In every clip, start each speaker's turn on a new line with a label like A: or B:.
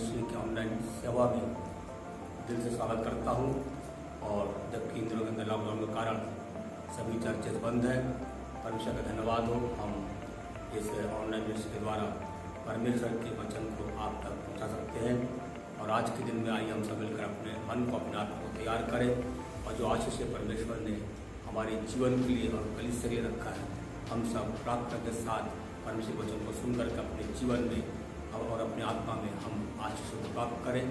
A: Ministry की online सेवा में दिल से स्वागत करता हूं। और जबकि इन दिनों के अंदर लॉकडाउन के कारण सभी चर्चेज बंद हैं, परमेश्वर का धन्यवाद हो, हम इस ऑनलाइन मिनिस्ट्री के द्वारा परमेश्वर के वचन को आप तक पहुंचा सकते हैं। और आज के दिन में आइए हम सब मिलकर अपने मन को, अपने आत्मा को तैयार करें और जो आशीष परमेश्वर ने हमारे जीवन के लिए और कलीसिया के लिए रखा है, हम सब प्रार्थना के साथ परमेश्वर के वचन को सुनकर के अपने जीवन में और अपने आत्मा में हम आशीष को प्राप्त करें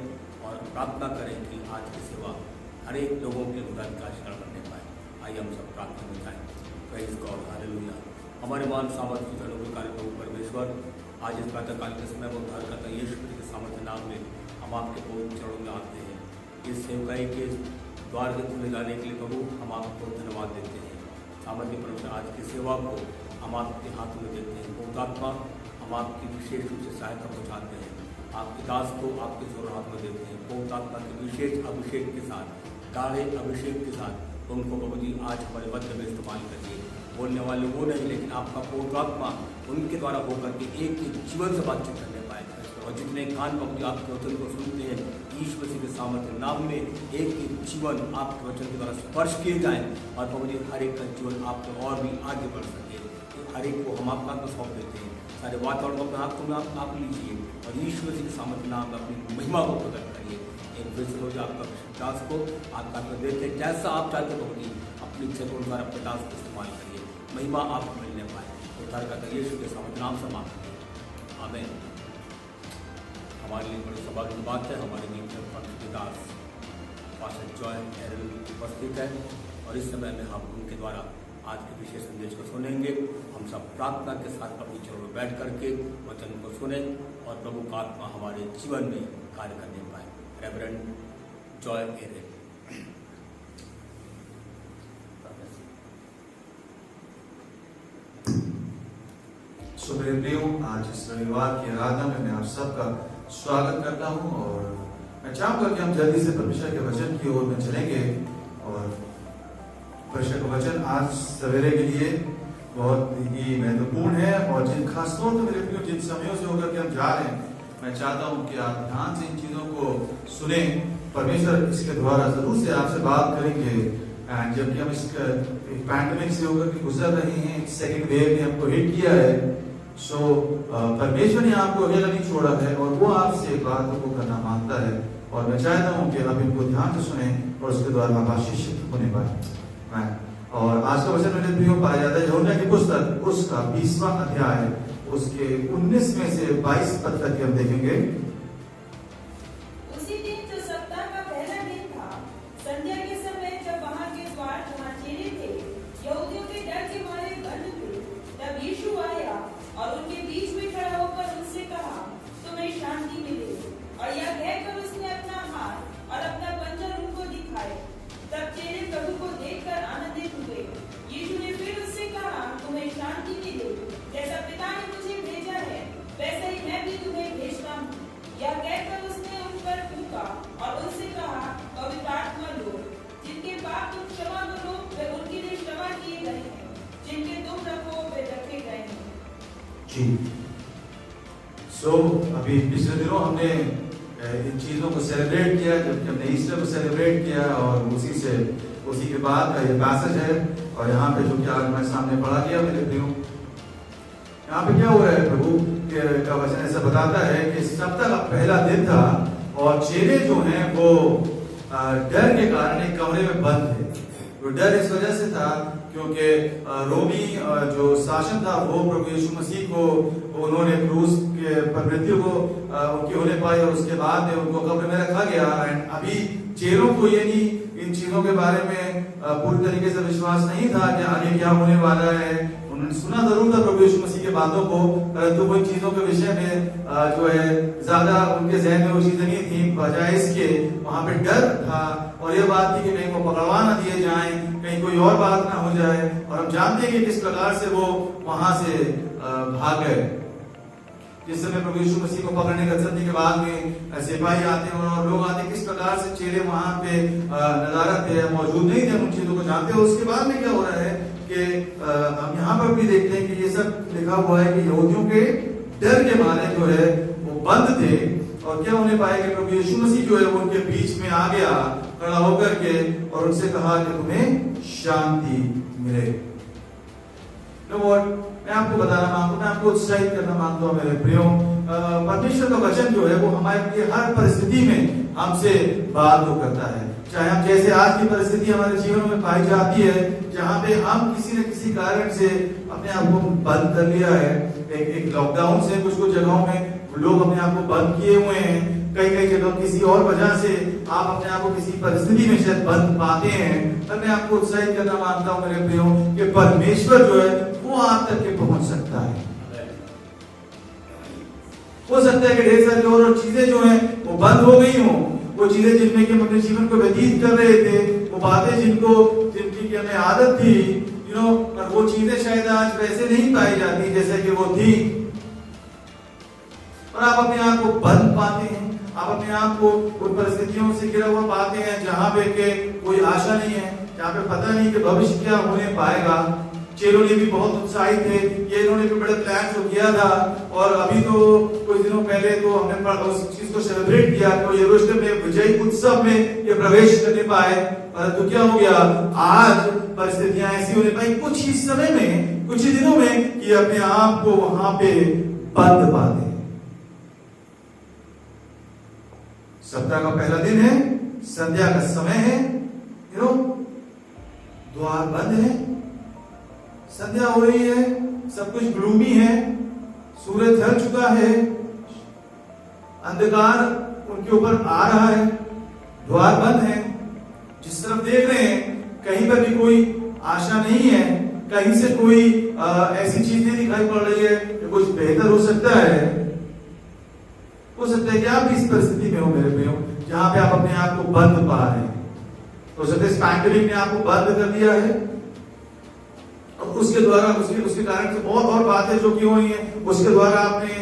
A: और प्रार्थना करें कि आज की सेवा हर एक लोगों के उद्धार का आशीर्वाद करने पाए। आइए हम सब प्रार्थना में जाएं। Praise God, hallelujah. हमारे मान सामर्थ्य की धनों के कार्य प्रभु परमेश्वर, आज इस प्रातःकाल के समय वो उद्धार करता यीशु मसीह के सामर्थ्य नाम में हम आपके पवित्र चरणों में आते हैं। इस सेवकाई के द्वार के खुले जाने के लिए प्रभु हम आपको धन्यवाद देते हैं। सामर्थ्य परमेश्वर, आज की सेवा को हम आपके हाथों में देते हैं। पवित्र आत्मा, हम आपकी विशेष रूप से सहायता पहुँचाते हैं। आपके दास को आपके जोर हाथ में देते हैं। पवित्र आत्मा के विशेष अभिषेक के साथ, गाढ़े अभिषेक के साथ उनको प्रभु जी आज हमारे मध्य में इस्तेमाल करिए। बोलने वाले वो नहीं, लेकिन आपका पवित्र आत्मा उनके द्वारा होकर के एक एक जीवन से बातचीत करने पाए। और जितने कान प्रभु जी आपके वचन को सुनते हैं, यीशु मसीह के सामर्थ्य नाम में एक एक जीवन आपके वचन के द्वारा स्पर्श किए जाएं और प्रभु जी हर एक का जीवन आपको और भी आगे बढ़ सके। हर एक को हम आपका सौंप देते हैं। सारे वातावरण को अपने हाथों में आप लीजिए और यीशु मसीह के सामर्थ्य नाम में अपनी महिमा को प्रकट करिए। एक फिर से रोज आपका दास को आपका देते हैं, जैसा आप चाहते हो जी अपनी इच्छा को अनुसार अपने दास को इस्तेमाल करिए। महिमा आपको मिलने पाए। उद्धार का यीशु के सामर्थ्य नाम से मांगते। आमीन। हमारे लिए बड़ी सौभाग्य की बात है, हमारे बीच में दास पास्टर जॉय एरल उपस्थित है और इस समय में हम उनके द्वारा आज के विशेष संदेश को सुनेंगे। हम सब प्रार्थना के साथ अपनी चरणों में बैठ करके वचन को सुने और प्रभु का आत्मा हमारे जीवन में कार्य करने पाए। Reverend Joy Errol.
B: मेरे प्रियो, आज इस रविवार की आराधना में मैं आप सबका स्वागत करता हूं और मैं चाहूंगा कि हम जल्दी से परमेश्वर के वचन की ओर में चलेंगे। और परमेश्वर का वचन आज सवेरे के लिए बहुत ही महत्वपूर्ण है और जिन खासतौर पर मेरे प्रियो जिन समयों से होकर के हम जा रहे हैं, मैं चाहता हूं कि आप ध्यान से इन चीजों को सुने। परमेश्वर इसके द्वारा जरूर से आपसे बात करेंगे। एंड जबकि हम इस पैंडेमिक से होकर के गुजर रहे हैं, सेकेंड वेव ने हमको हिट किया है, सो परमेश्वर ने आपको अकेला नहीं छोड़ा है और वो आपसे बातों को करना मांगता है। और मैं चाहता हूँ कि आप इनको ध्यान से सुने और उसके द्वारा आप आशीषित होने पाए। और आज का वचन मेरे प्रियो पाया जाता है यूहन्ना की पुस्तक उसका 20वां अध्याय उसके 19 में से 22 पद तक हम देखेंगे।
C: उसी दिन जो सप्ताह का पहला दिन था, संध्या के समय जब वहां के द्वार जहां चेले थे यहूदियों के डर के मारे बंद थे, तब यीशु आया और उनके बीच में खड़ा होकर उनसे कहा, तुम्हें शांति मिले। और यह कहकर उसने अपना हाथ और अपना पंजर उनको दिखाए। तब चेले प्रभु को देखकर आनंदित हुए। यीशु ने फिर उससे कहा, तुम्हें शांति मिले। जैसा पिता ने मुझे भेजा है, वैसे ही मैं भी तुम्हें भेजता हूँ। यह कहकर उसने उन पर फूंका और उनसे कहा, पवित्र आत्मा लो। जिनके पाप तुम क्षमा करो वे उनके लिए क्षमा किए गए हैं, जिनके तुम रखो वे रखे गए हैं।
B: जी, अभी पिछले दिनों हमने इन चीजों को सेलिब्रेट किया, जबकि हमने ईस्टर को सेलिब्रेट किया और उसी के बाद का ये पैसेज है। और यहाँ पे जो कि आज मैं सामने पढ़ा गया मेरे प्रियो, यहाँ पे क्या हुआ है, प्रभु का वचन ऐसा बताता है कि सप्ताह का पहला दिन था और चेले जो हैं वो डर के कारण एक कमरे में बंद थे। वो डर इस वजह से था क्योंकि रोमी जो शासन था वो प्रभु यीशु मसीह को उन्होंने क्रूस के पर मृत्यु को उनकी होने पाई और उसके बाद में उनको कब्र में रखा गया। एंड अभी चेलों को ये नहीं इन चीजों के बारे में पूरी तरीके से विश्वास नहीं था कि आगे क्या होने वाला है। उन्होंने सुना जरूर था प्रभु यीशु मसीह के बातों को, परंतु वो इन चीजों के विषय में जो है ज्यादा उनके जहन में वो चीजें नहीं थी। बजाय इसके वहां पे डर था और ये बात थी कि कहीं को पकड़वा ना दिए जाएं, कहीं कोई और बात ना हो जाए। और हम जानते हैं कि किस प्रकार से वो वहां से भाग गए। जिस समय प्रभु यीशु मसीह को पकड़ने का संधि के बाद में सिपाही आते हैं और लोग आते हैं, किस प्रकार से चेले वहां पे नजारा थे, मौजूद नहीं थे, उन चीजों को जानते हैं। उसके बाद में क्या हो रहा है कि हम यहाँ पर भी देखते हैं कि ये सब लिखा हुआ है कि यहूदियों के डर के मारे जो है वो बंद थे और क्या होने पाएगा, प्रभु यीशु मसीह जो है वो उनके बीच में आ गया खड़ा होकर के और उनसे कहा कि तुम्हें शांति मिले। मैं आपको बताना मांगता हूं, मैं आपको उत्साहित करना मांगता हूं मेरे प्रियो, परमेश्वर का वचन जो है वो हमारे लिए हर परिस्थिति में हमसे बात तो करता है। चाहे हम जैसे आज की परिस्थिति हमारे जीवन में पाई जाती है, जहाँ पे हम किसी न किसी कारण से अपने आप को बंद कर लिया है, एक लॉकडाउन से कुछ जगहों में लोग अपने आप को बंद किए हुए हैं, कई जगह किसी और वजह से आप अपने आप को किसी परिस्थिति में शायद बंद पाते हैं। पर मैं आपको उत्साहित करना मांगता हूं मेरे प्रियो कि परमेश्वर जो है वो आप तक के पहुंच सकता है। हो सकता है कि ढेर सारी और चीजें जो हैं वो बंद हो गई हों, वो चीजें जिनमें कि हम अपने जीवन को व्यतीत कर रहे थे, वो बातें जिनकी हमें आदत थी, पर वो चीजें शायद आज वैसे नहीं पाई जाती जैसे कि वो थी। और आप अपने आप को बंद पाते हैं, आप अपने आप को उन परिस्थितियों से घिरा हुआ पाते हैं जहां पे के कोई आशा नहीं है, जहां पे पता नहीं कि भविष्य क्या होने पाएगा। चेलों ने भी बहुत उत्साहित थे, ये इन्होंने भी बड़े प्लान तो किया था, और अभी तो कुछ दिनों पहले तो हमने उस चीज को सेलिब्रेट किया तो यरूशलेम में विजय उत्सव में ये प्रवेश करने पाए। परंतु क्या हो गया, आज परिस्थितियां ऐसी होने पाई कुछ ही समय में, कुछ ही दिनों में, कि अपने आप को वहां पे बंद पाते। सप्ताह का पहला दिन है, संध्या का समय है, द्वार बंद है, संध्या हो रही है, सब कुछ ग्लूमी है, सूरज ढल चुका है, अंधकार उनके ऊपर आ रहा है, द्वार बंद है, जिस तरफ देख रहे हैं कहीं पर भी कोई आशा नहीं है, कहीं से कोई ऐसी चीज नहीं दिखाई पड़ रही है कि कुछ बेहतर हो सकता है। हो सकता है कि आप इस परिस्थिति में हो मेरे प्रियो, जहां पे आप अपने आप को बंद पा रहे हैं। हो सकता है इस पैंडेमिक ने आपको बंद कर दिया है, और उसके द्वारा उसके कारण से बहुत और बातें जो की हुई हैं, उसके द्वारा आपने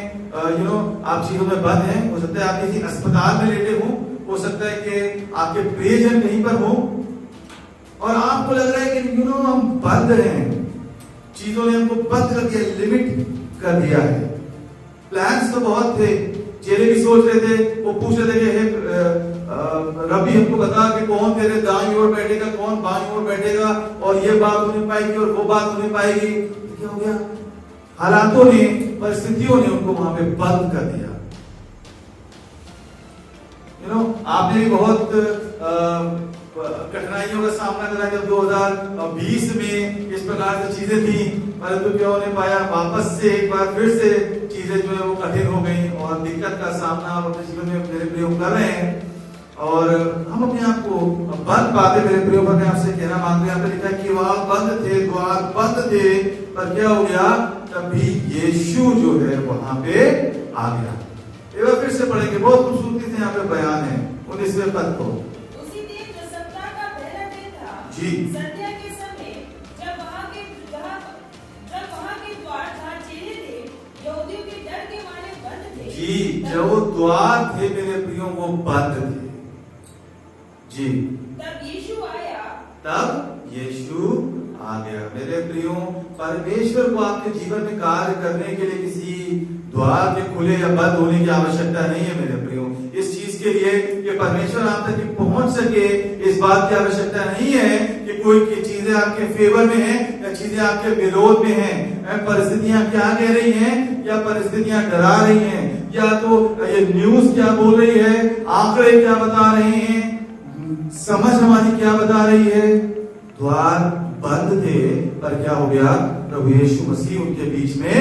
B: आप चीजों में बंद हैं। हो सकता है आप किसी अस्पताल में लेटे हो सकता है कि आपके प्रियजन कहीं पर हो, और आपको लग रहा है कि हम बंद हैं, चीजों ने हमको बंद कर दिया, लिमिट कर दिया है। प्लान्स तो बहुत थे, चेले भी सोच रहे थे, वो पूछ रहे थे कि रब्बी हमको बता कि कौन तेरे दाईं ओर बैठेगा, कौन बाईं ओर बैठेगा, और ये बात होने पाएगी और वो बात होने पाएगी। क्या हो गया, हालातों ने, परिस्थितियों ने उनको वहां पे बंद कर दिया। आपने भी बहुत कठिनाइयों का सामना करा जब 2020 में इस प्रकार से चीजें थी, परंतु क्या होने पाया, वापस से एक बार फिर से चीजें जो है वो कठिन हो गई, और दिक्कत का सामना आप अपने जीवन में मेरे प्रियो कर रहे हैं, और हम अपने आप को बंद पाते। मेरे प्रियो पर मैं आपसे कहना मांगते हैं, लिखा कि वहां बंद थे, द्वार बंद थे, पर क्या हो गया, तभी यीशु जो है वहां पे आ गया। एक बार फिर से पढ़ेंगे, बहुत खूबसूरती से यहाँ पे बयान है 19वें पद को।
C: उसी दिन जो सप्ताह का पहला दिन था,
B: जी,
C: संध्या के समय, जब वहां के द्वार जहाँ चेले थे यहूदियों के डर के मारे बंद थे,
B: जी, जो द्वार थे मेरे प्रियो वो बंद थे, जी,
C: तब यीशु आया,
B: तब यीशु आ गया। मेरे प्रियो, परमेश्वर को आपके जीवन में कार्य करने के लिए किसी द्वार के खुले या बंद होने की आवश्यकता नहीं है मेरे प्रियो। इस चीज के लिए कि परमेश्वर आप तक पहुंच सके, इस बात की आवश्यकता नहीं है कि कोई चीजें आपके फेवर में हैं या चीजें आपके विरोध में हैं। परिस्थितियां क्या कह रही हैं, या परिस्थितियां डरा रही हैं, या तो ये न्यूज क्या बोल रही है, आंकड़े क्या बता रहे हैं, समझ हमारी क्या बता रही है। द्वार बंद थे, पर क्या हो गया, प्रभु यीशु मसीह उनके बीच में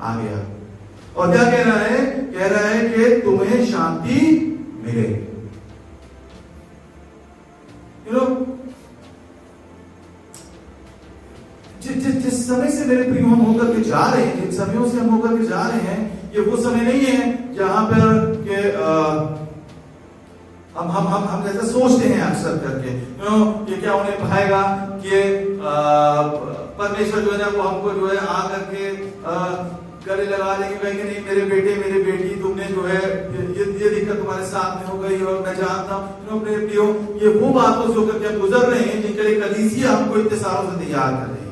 B: आ गया, और क्या कह रहा है, कह रहा है कि तुम्हें शांति मिले। जिस समय से मेरे प्रिय हम होकर के जा रहे हैं, जिन समयों से हम होकर के जा रहे हैं, ये वो समय नहीं है जहां पर के हम जैसा सोचते हैं अक्सर करके, ये क्या होने पाएगा कि परमेश्वर जो है ना वो हमको जो है आ करके गले लगा देंगे, कहेंगे नहीं मेरे बेटे मेरे बेटी, तुमने जो है ये दिक्कत तुम्हारे साथ में हो गई, और मैं जानता हूँ अपने प्रियो, ये वो बातों से होकर के हम गुजर रहे हैं जिनके लिए कलीसिया हमको इतने सालों से तैयार कर रही है,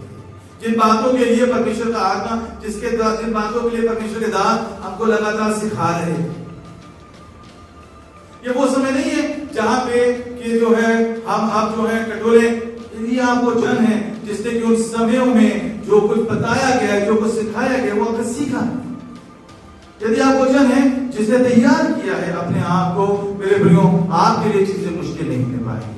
B: जिन बातों के लिए परमेश्वर का आत्मा, जिन बातों के लिए परमेश्वर के दास हमको लगातार सिखा रहे हैं। ये वो समय नहीं है जहां पे कि जो है हम आप जो है कटोरे। यदि आप वो जन है जिसने कि उन समयों में जो कुछ बताया गया, जो कुछ सिखाया गया, वो आपने सीखा। यदि आप वो जन है जिसने तैयार किया है अपने आप को, मेरे प्रियो, आपके लिए चीजें मुश्किल नहीं होने पाएंगी।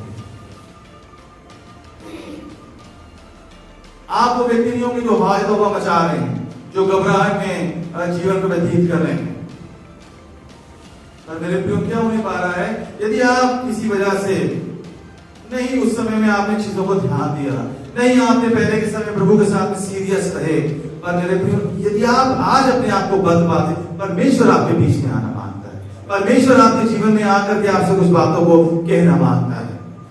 B: आप वो व्यक्ति नहीं होंगे जो हाय तौबा मचा रहे हैं, जो घबराहट में जीवन को व्यतीत कर रहे हैं। और मेरे प्रियो, क्या होने पा रहा है? यदि आप किसी वजह से नहीं उस समय में आपने चीजों को ध्यान दिया, नहीं आपने पहले के समय प्रभु के साथ में सीरियस रहे, पर मेरे प्रियो, यदि आप आज अपने आप को बंद पाते, परमेश्वर आपके बीच में आना मांगता है। परमेश्वर आपके जीवन में आकर के आपसे कुछ बातों को कहना मांगता है।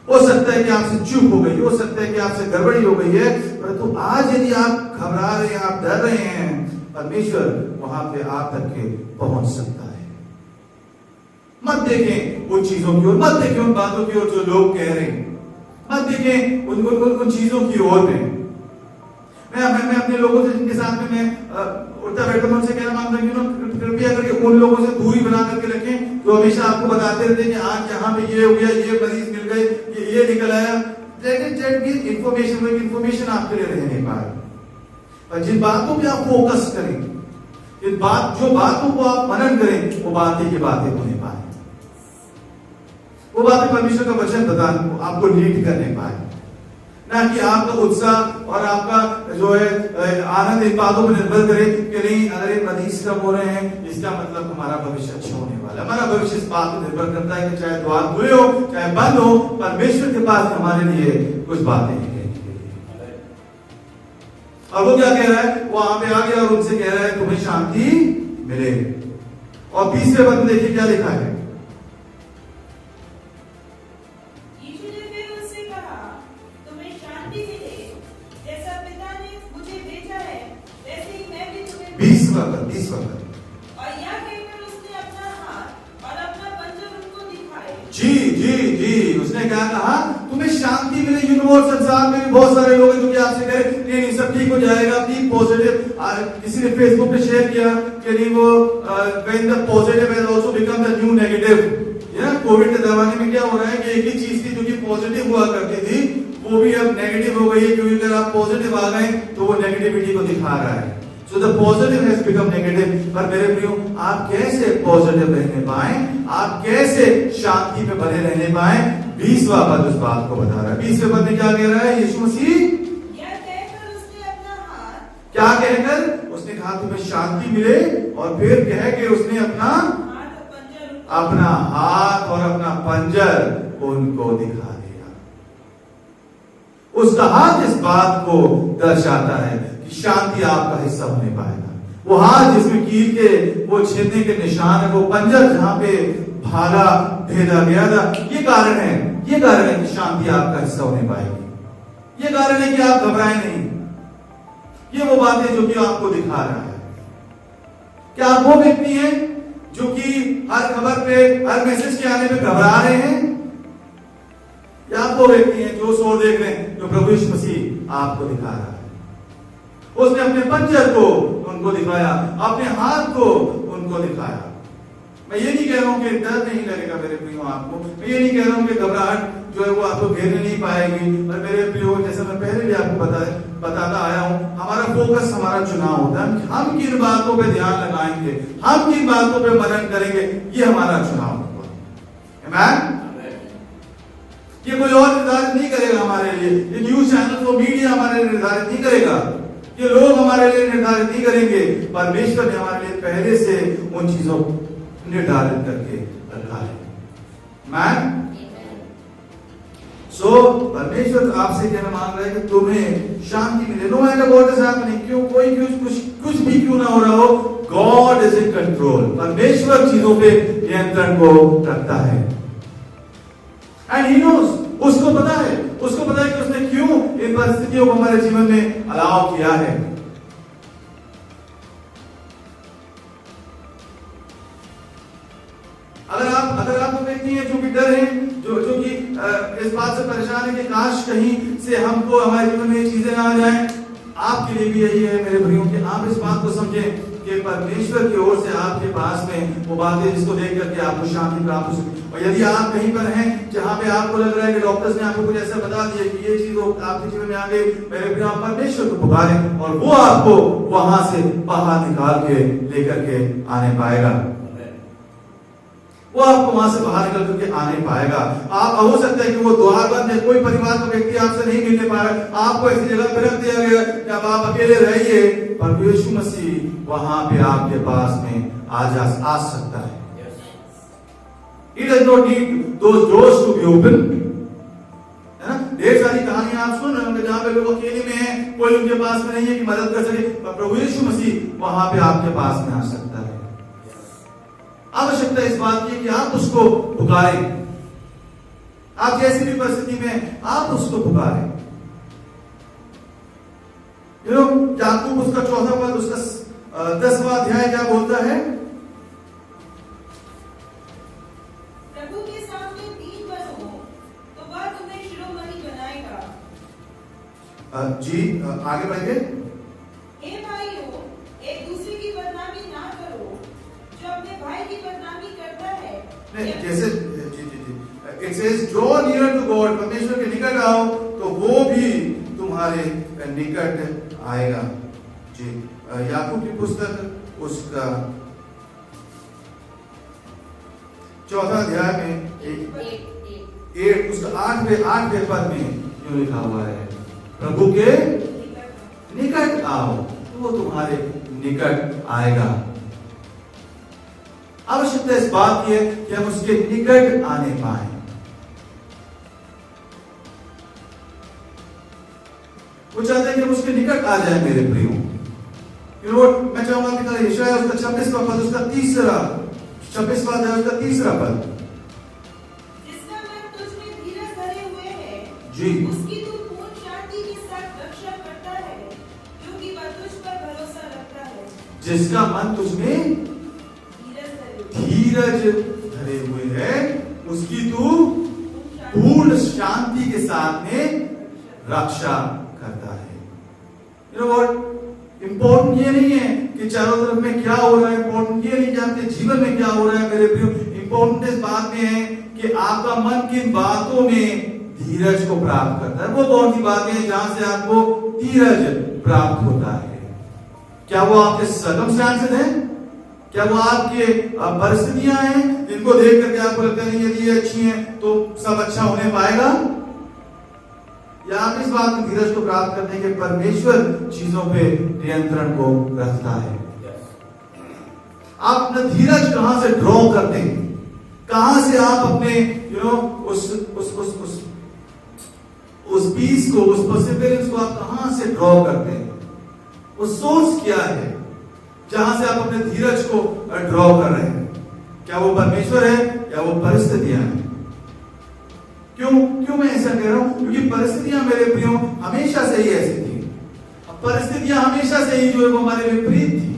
B: हो सकता है कि आपसे चूक हो गई, हो सकता है कि आपसे गड़बड़ी हो गई है, परंतु आज यदि आप घबरा रहे हैं, आप डर रहे हैं, परमेश्वर वहां पे आप तक के पहुंच सकता है। मत देखें उन चीजों की ओर, मत देखें उन बातों की ओर जो लोग कह रहे हैं, मत देखें उन चीजों की ओर में। मैं अपने लोगों से जिनके साथ में मैं उठता बैठता हूं, उनसे कहना मांगता हूं कि कृपया करके उन लोगों से दूरी बना करके रखें जो हमेशा आपको बताते रहते हैं कि आज यहाँ पे ये हो गया, ये मरीज मिल गए, ये निकल आया। इंफॉर्मेशन आपके लिए रह नहीं पाए। और जिन बातों पे आप फोकस करें, जो बातों को आप मनन करें, वो बातें की बातें होने पाए, वो बातें परमेश्वर का वचन बता आपको लीड करने पाए, ना कि आपका उत्साह और आपका जो है आनंद इन बातों पर निर्भर करे कि नहीं अगर ये मरीज कम हो रहे हैं इसका मतलब हमारा भविष्य अच्छा होने वाला है। हमारा भविष्य इस बात पर निर्भर करता है कि चाहे द्वार खुले हो चाहे बंद हो, परमेश्वर के पास हमारे लिए कुछ बातें हैं। और वो क्या कह रहा है? वो वहां पे आ गया और उनसे कह रहा है तुम्हें शांति मिले। और 20वें पद में देखिए क्या लिखा है।
C: यीशु ने फिर उससे कहा, तुम्हें शांति मिले, जैसा पिता ने मुझे भेजा है वैसे ही मैं भी तुम्हें।
B: 20वां पद।
C: और यह कहकर उसने अपना हाथ और अपना पंजर उनको दिखाए।
B: जी उसने क्या कहा? तुम्हें शांति मिले। यूनिवर्स संसार में भी बहुत सारे लोग हैं जो कि आपसे कह रहे नहीं सब ठीक हो जाएगा, बी पॉजिटिव। किसी ने फेसबुक पे शेयर किया कि नहीं वो when the positive has also become the new negative. या कोविड के जमाने में क्या हो रहा है कि एक ही चीज थी जो कि पॉजिटिव हुआ करती थी वो भी अब नेगेटिव हो गई है, क्योंकि अगर आप पॉजिटिव आ गए तो वो नेगेटिविटी को दिखा रहा है। So the positive has become negative। पर मेरे प्रियो, आप कैसे पॉजिटिव रहने पाए, आप कैसे शांति में बने रहने पाए? 20वां पद उस बात को बता रहा है। 20वें पद में क्या कह रहा है यीशु मसीह?
C: यह कहकर उसने अपना हाथ।
B: क्या कहकर? उसने कहा तुम्हें शांति मिले, और फिर कह के उसने अपना हाथ और अपना पंजर उनको दिखा दिया। उसका हाथ इस बात को दर्शाता है कि शांति आपका हिस्सा होने पाएगा। वो हाथ जिसमें कील के वो छेदने के निशान है, वो पंजर जहां पे भाला भेदा गया था, ये कारण है कि शांति आपका हिस्सा होने पाएगी। ये कारण है कि आप घबराएं नहीं। ये वो बातें जो कि आपको दिखा रहा है। क्या आप वो व्यक्ति हैं जो कि हर खबर पे, हर मैसेज के आने पे घबरा रहे हैं, या आप वो व्यक्ति हैं जो शो देख रहे हैं जो प्रभु यीशु मसीह आपको दिखा रहा है? उसने अपने पंजर को उनको दिखाया, अपने हाथ को उनको दिखाया। मैं ये नहीं कह रहा हूं कि डर नहीं लगेगा मेरे प्रियो आपको, मैं ये नहीं कह रहा हूं कि घबराहट जो है वो आपको घेरने नहीं पाएगी। और मेरे प्रियो, जैसा मैं पहले भी आपको बताता आया हूं, हमारा फोकस, हमारा चुनाव होता है। हम किन बातों पे ध्यान लगाएंगे, हम किन बातों पे मनन करेंगे, ये हमारा चुनाव होगा। आमीन। ये कोई और निर्धारित नहीं करेगा हमारे लिए, ये न्यूज चैनल और मीडिया हमारे लिए निर्धारित नहीं करेगा, ये लोग हमारे लिए निर्धारित नहीं करेंगे। परमेश्वर ने हमारे लिए पहले से उन चीजों को निर्धारित करके रखा है। मैं परमेश्वर आपसे कहना मांग रहा है कि तुम्हें शांति मिले, no matter what is happening. क्यों कोई कुछ भी क्यों ना हो रहा हो, गॉड इज इन कंट्रोल। परमेश्वर चीजों पे नियंत्रण को रखता है। एंड ही नोज, उसको पता है कि उसने क्यों इन परिस्थितियों को हमारे जीवन में अलाउ किया है। अगर आप व्यक्ति हैं जो कि डर हैं, जो कि इस बात से परेशान है कि काश कहीं से हमको हमारे जीवन में ये चीजें ना आ जाएं, आपके लिए भी यही है मेरे भाइयों कि आप इस बात को समझें कि परमेश्वर की ओर से आपके पास में वो बातें जिसको देख करके आपको शांति प्राप्त हो सके। और यदि आप कहीं पर हैं जहां पे आपको लग रहा है कि डॉक्टर्स ने आपको कुछ ऐसा बता दिया कि ये चीज आपके जीवन में आ गई, मेरे प्रिय आप परमेश्वर को पुकारें और वो आपको वहां से बाहर निकाल के लेकर के आने पाएगा। वो आपको वहां से बाहर निकल करके आने पाएगा। आप हो सकता है कि वो द्वार बंद है, कोई परिवार का व्यक्ति आपसे नहीं मिलने पा रहा, आपको ऐसी जगह पे रख दिया गया जब आप अकेले रहिए, पर यीशु मसीह वहां पे आपके पास में आ सकता है। He does not need those doors to be open. है ना? ढेर सारी कहानियां आप सुन रहे होंगे जहां पे लोग अकेले में हैं, कोई उनके पास में नहीं है कि मदद कर सके, पर प्रभु यीशु मसीह वहां पे आपके पास में आ सकता है। आवश्यकता इस बात की कि आप उसको पुकारें। आप जैसी भी परिस्थिति में आप उसको पुकारें। याकूब उसका 4वां पद, उसका 10वां अध्याय क्या बोलता है?
C: प्रभु के सामने दीन बनो तो वह तुम्हें शिरोमणि बनाएगा।
B: जी आगे बढ़िए।
C: हे भाइयों, एक दूसरे की बदनामी ना करो। जो अपने भाई की बदनामी करता है,
B: नहीं, जैसे it says draw near to God, परमेश्वर के निकट आओ तो वो भी तुम्हारे निकट आएगा। जी याकूब की पुस्तक उसका 4वां अध्याय में 8 उसका 8वें पद में यूं लिखा हुआ है, प्रभु के निकट आओ तो वो तुम्हारे निकट आएगा। आवश्यकता इस बात की है कि हम उसके निकट आने पाए। वो चाहते हैं कि हम उसके निकट आ जाए मेरे प्रियो। मैं चाहूंगा कि यशायाह उसका 26वां पद, उसका 26वां अध्याय उसका 3 पद।
C: जिसका मन तुझ में धीरज धरे हुए है,
B: जी
C: उसकी तू पूर्ण शांति के साथ रक्षा करता है, क्योंकि वह तुझ पर भरोसा रखता है।
B: जिसका मन तुझ में धीरज धरे हुए है, उसकी तू पूर्ण शांति के साथ में रक्षा करता है। यू नो व्हाट, इंपॉर्टेंट ये नहीं है कि चारों तरफ में क्या हो रहा है, इंपॉर्टेंट ये नहीं कि आपके जीवन में क्या हो रहा है मेरे प्रियो। इंपॉर्टेंट इस बात में है कि आपका मन किन बातों में धीरज को प्राप्त करता है। वो कौन सी बातें हैं जहां से आपको धीरज प्राप्त होता है? क्या वो आपके सर्कमस्टेंसेस हैं? क्या वो आपके परिस्थितियां हैं जिनको देख करके आपको लगता है यदि ये अच्छी हैं तो सब अच्छा होने पाएगा? या आप इस बात में धीरज को प्राप्त करते हैं कि परमेश्वर चीजों पे नियंत्रण को रखता है? आप अपना धीरज कहां से ड्रॉ करते हैं? कहां से आप अपने उस पीस को, उस परसिवरेंस को आप कहां से ड्रॉ करते हैं? वो सोर्स क्या है जहां से आप अपने धीरज को ड्रॉ कर रहे हैं? क्या वो परमेश्वर है या वो परिस्थितियां हैं? क्यों मैं ऐसा कह रहा हूं? क्योंकि परिस्थितियां मेरे प्रियो हमेशा से ही ऐसी थी। परिस्थितियां हमेशा से ही जो है वो हमारे विपरीत थी।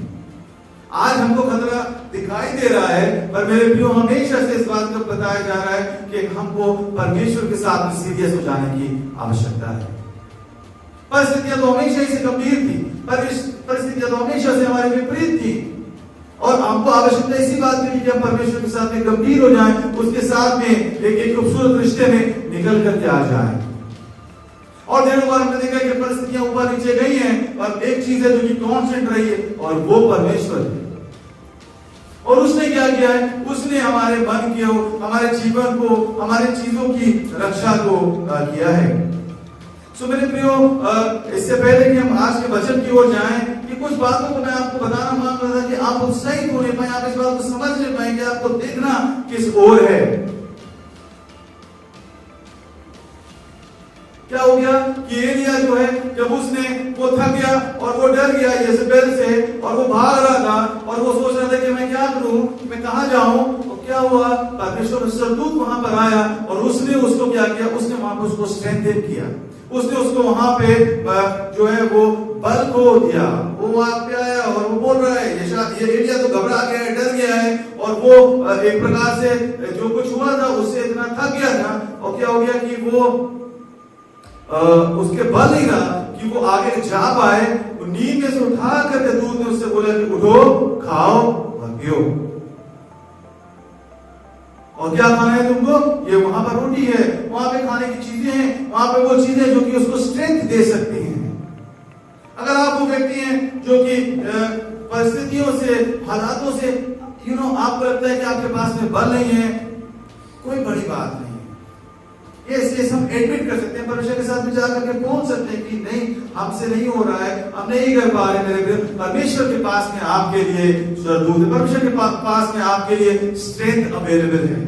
B: आज हमको खतरा दिखाई दे रहा है, पर मेरे प्रियो हमेशा से इस बात को बताया जा रहा है कि हमको परमेश्वर के साथ सीरियस हो जाने की आवश्यकता है। परिस्थितियां तो हमेशा ही से गंभीर थी, परिस्थितियां तो हमेशा से हमारे विपरीत थी, और हमको आवश्यकता इसी बात की कि हम परमेश्वर के साथ में गंभीर हो जाएं, उसके साथ में एक खूबसूरत रिश्ते में निकल करके आ जाएं। और ढेरों बार हमने देखा कि परिस्थितियां ऊपर नीचे गई हैं, और एक चीज है जो कि कांस्टेंट रही है, और वो परमेश्वर है। और उसने क्या किया है? उसने हमारे मन के, हमारे जीवन को, हमारे चीजों की रक्षा को किया है। सो मेरे प्रियो, इससे पहले कि हम आज के वचन की ओर जाएं, कि कुछ बातों को मैं आपको बताना मांग रहा था कि आप उत्साहित होने पाए, आप इस बात को समझ नहीं पाएंगे, आपको देखना किस ओर है। क्या हो गया कि एलिया जो है, जब उसने वो थक गया और वो डर गया येजबेल से, और वो भाग रहा था, और वो सोच रहा था कि मैं क्या करूं, मैं कहां जाऊं। तो क्या हुआ? परमेश्वर का सरदूत वहां पर आया, और उसने उसको क्या किया? उसने वहां पर उसको स्ट्रेंथन किया। उसने उसको वहां पे जो है वो बल को दिया। वो वहां पे आया और वो बोल रहा है, ये एलिया तो घबरा गया है, डर गया है, और वो एक प्रकार से जो कुछ हुआ था उससे इतना थक गया था, और क्या हो गया कि वो उसके बल नहीं रहा कि वो आगे जा पाए, वो नींद में से उठा करके दूध ने उससे बोला कि उठो, खाओ और पियो। और क्या खाना है तुमको? ये वहां पर रोटी है, वहां पे खाने की चीजें हैं, वहां पे वो चीजें जो कि उसको स्ट्रेंथ दे सकती हैं। अगर आप वो व्यक्ति हैं जो कि परिस्थितियों से, हालातों से आपको लगता है कि आपके पास में बल नहीं है, कोई बड़ी बात नहीं है। ये हम एडमिट कर सकते हैं, परमेश्वर के साथ में जाकर के बोल सकते हैं कि नहीं, हमसे नहीं हो रहा है, हम नहीं कर पा रहे मेरे प्रिय। परमेश्वर के पास में आपके लिए दूध है, परमेश्वर के पास में आपके लिए स्ट्रेंथ अवेलेबल है।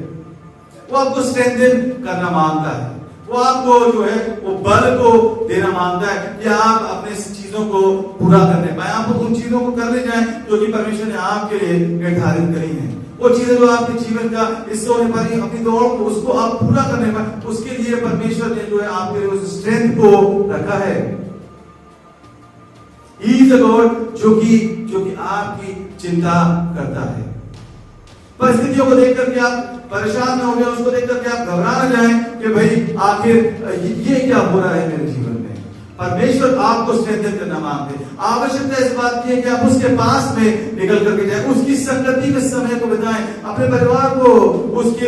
B: वो आपको स्ट्रेंथन करना मांगता है, वो आपको जो है वो बल को देना मांगता है कि आप अपने चीजों को पूरा करने पाए, आप उन चीजों को करने जाएं जो कि परमेश्वर ने आपके लिए निर्धारित करी हैं। वो चीजें जो आपके जीवन का हिस्सा होने पाई, अपनी दौड़ को उसको आप पूरा करने पाए, उसके लिए परमेश्वर ने जो है आपके लिए उस स्ट्रेंथ को रखा है। ही इज द गॉड जो कि आपकी चिंता करता है। परिस्थितियों को देख करके आप परेशान न हो जाए, उसको देख करके आप घबरा न जाएं कि भाई आखिर ये क्या हो रहा है मेरे जीवन में। परमेश्वर आपको स्ट्रेंथन करना मांगते हैं। आवश्यकता इस बात की है कि आप उसके पास में निकल करके जाएं, उसकी संगति में समय को बिताएं, अपने परिवार को उसके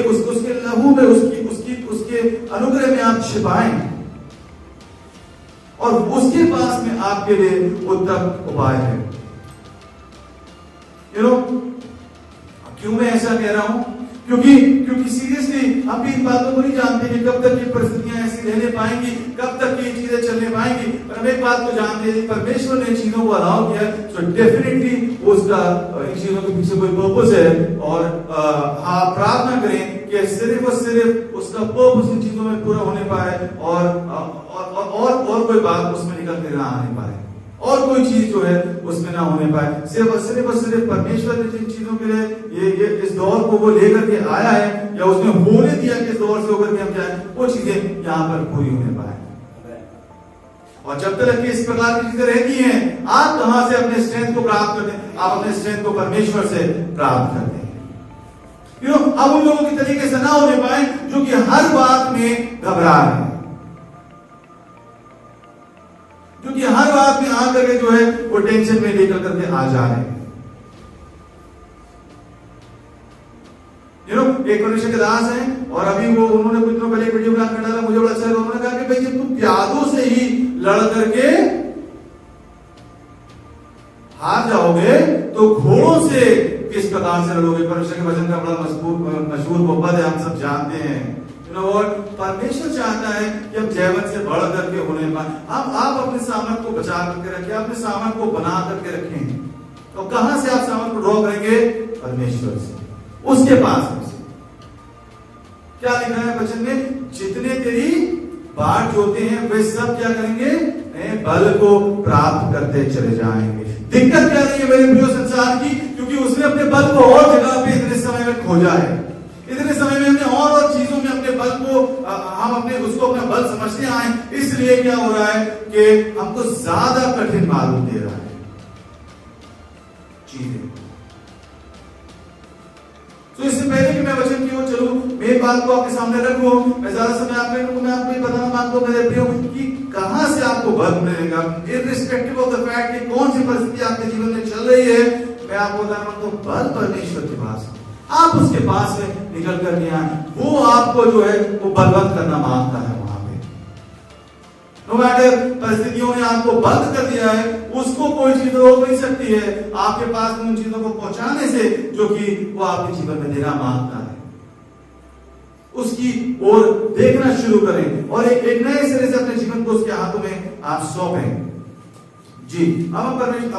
B: लहू में, उसके अनुग्रह में आप छिपाएं, और उसके पास में आपके लिए उत्तम उपाय है। क्यों मैं ऐसा कह रहा हूं? क्योंकि सीरियसली हम भी इन बातों को नहीं जानते कि कब तक ये परिस्थितियां ऐसी रहने पाएंगी, कब तक ये चीजें चलने पाएंगी। पर हम एक बात को जानते हैं, परमेश्वर ने चीजों को अलाउ किया, तो डेफिनेटली उसका इन चीजों के पीछे कोई पर्पस है। और प्रार्थना करें कि सिर्फ और सिर्फ उसका पर्पस इन चीजों में पूरा होने पाए, और कोई बात उसमें निकल के ना आने पाए, और कोई चीज जो है उसमें ना होने पाए। सिर्फ और सिर्फ परमेश्वर ने जिन चीजों के लिए ये इस दौर को वो लेकर के आया है, या उसने होने दिया कि इस दौर से होकर के हम जाए, वो चीजें यहाँ पर पूरी होने पाए। और जब तक इस प्रकार की चीजें रहती हैं, आप कहां से अपने स्ट्रेंथ को प्राप्त करते हैं? आप अपने स्ट्रेंथ को परमेश्वर से प्राप्त करते हैं। अब उन लोगों की तरीके से ना होने पाए जो कि हर बात में घबरा रहे हैं, जो कि हर बात में आकर के जो है वो टेंशन में लेकर करके आ जा रहे हैं। एक परमेश्वर के दास हैं, और अभी वो उन्होंने कुछ दिनों पहले एक वीडियो बना कर डाला, मुझे बड़ा अच्छा लगा। उन्होंने कहा कि भाई जब तुम प्यादों से ही लड़ करके हार जाओगे तो घोड़ों से किस प्रकार से लड़ोगे? परमेश्वर के वचन का बड़ा मशहूर पद है, हम सब जानते हैं। परमेश्वर चाहता है कि हम जयवंत से बढ़ करके होने पाए। आप अपने सामर्थ को बचा करके रखें, अपने सामर्थ को बना करके रखें। तो कहां से आप सामर्थ को ड्रॉ करेंगे? परमेश्वर से, उसके पास में। क्या लिखा है वचन में? जितने तेरी बाट जोते हैं वे सब क्या करेंगे? नए बल को प्राप्त करते चले जाएंगे। दिक्कत क्या नहीं है मेरे प्रिय संसार की? क्योंकि उसने अपने बल को और जगह पे इतने समय में खोजा है। इतने समय में हमने और चीजों में अपने बल को हम उसको अपना बल समझते आए, इसलिए क्या हो रहा है कि हमको ज्यादा कठिन मालूम दे रहा है चीजें। तो इससे पहले कि मैं वचन की ओर चलूं, मेरी बात को आपके सामने रखूं, मैं ज्यादा समय मैं आपको ये बताना मांगता हूं मेरे प्रियो कि कहां से आपको बल मिलेगा, इररिस्पेक्टिव ऑफ द फैक्ट कि कौन सी परिस्थिति आपके जीवन में चल रही है। मैं आपको बताना मांगता हूं, बल परमेश्वर के पास, आप उसके पास में निकल कर के आए, वो आपको जो है वो बलवंत करना मांगता है वहां पे। नो मैटर परिस्थितियों ने आपको बंद कर दिया है, उसको कोई चीज रोक नहीं सकती है आपके पास उन चीजों को पहुंचाने से जो कि वो आपके जीवन में देना मांगता है। उसकी ओर देखना शुरू करें और एक नए सिरे से अपने जीवन को उसके हाथों में आप सौंपें। जी, अब हम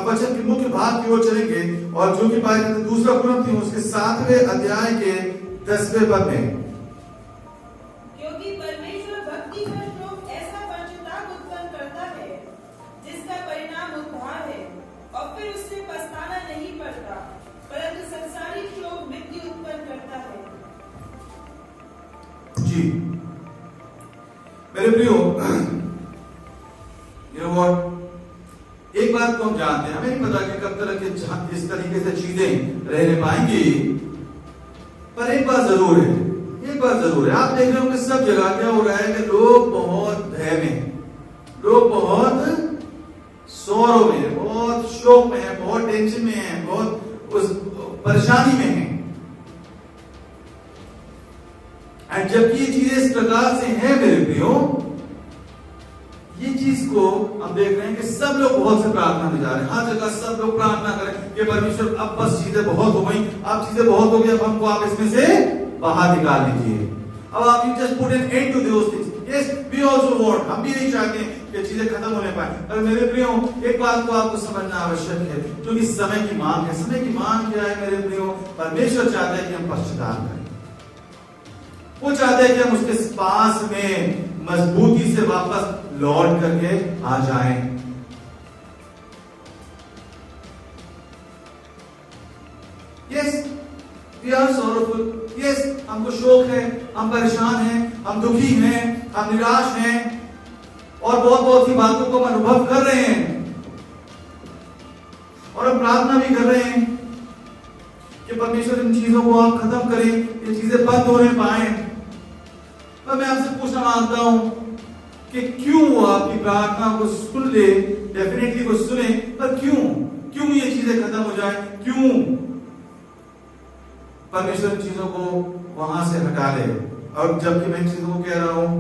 B: वचन के मुख्य भाग की ओर चलेंगे, और जो कि पाए जाते हैं दूसरा कुरिन्थियों उसके 7वें अध्याय के 10वें पद में।
C: क्योंकि परमेश्वर भक्ति का शोक ऐसा पश्चाताप उत्पन्न करता है जिसका परिणाम उद्धार है, और फिर उससे पछताना नहीं पड़ता, परंतु संसारिक शोक मृत्यु उत्पन्न करता है।
B: जी मेरे प्रियो, एक बात को हम जानते हैं, हमें नहीं पता कि कब तक इस तरीके से चीजें रहने पाएंगी, पर एक बात जरूर है, आप देख रहे होंगे सब जगह क्या हो रहा है कि लोग बहुत भय में, लोग बहुत सौरों में है, बहुत शोक में है, बहुत टेंशन में है, बहुत उस परेशानी में है। एंड जबकि ये चीजें इस प्रकार से हैं मेरे प्रियो, ये चीज को हम देख रहे हैं कि सब लोग बहुत से प्रार्थना में जा रहे हैं, हर जगह सब लोग प्रार्थना करें कि परमेश्वर अब बस चीजें बहुत हो गई, अब चीजें बहुत हो गई, अब हमको आप इसमें से बाहर निकाल दीजिए, अब आप you just put an end to those things. Yes, we also want, हम भी यही चाहते हैं कि चीजें खत्म होने पाए। पर मेरे प्रियो, एक बात को आपको समझना आवश्यक है, क्योंकि समय की मांग है। समय की मांग क्या है मेरे प्रियो? परमेश्वर चाहता है कि हम पश्चाताप करें, वो चाहते हैं कि हम उसके पास में मजबूती से वापस लौट करके आ जाएं। Yes, we are sorrowful. Yes, हमको शोक है, हम परेशान हैं, हम दुखी हैं, हम निराश हैं, और बहुत बहुत सी बातों को हम अनुभव कर रहे हैं, और हम प्रार्थना भी कर रहे हैं कि परमेश्वर इन चीजों को आप खत्म करें, ये चीजें बंद होने पाए। पर मैं आपसे पूछना मांगता हूं कि क्यों वो आपकी प्रार्थना को सुन ले, डेफिनेटली वो सुने, पर क्यों ये चीजें खत्म हो जाए? क्यों परमेश्वर इन चीजों को वहां से हटा ले? और जबकि मैं इन चीजों को कह रहा हूं,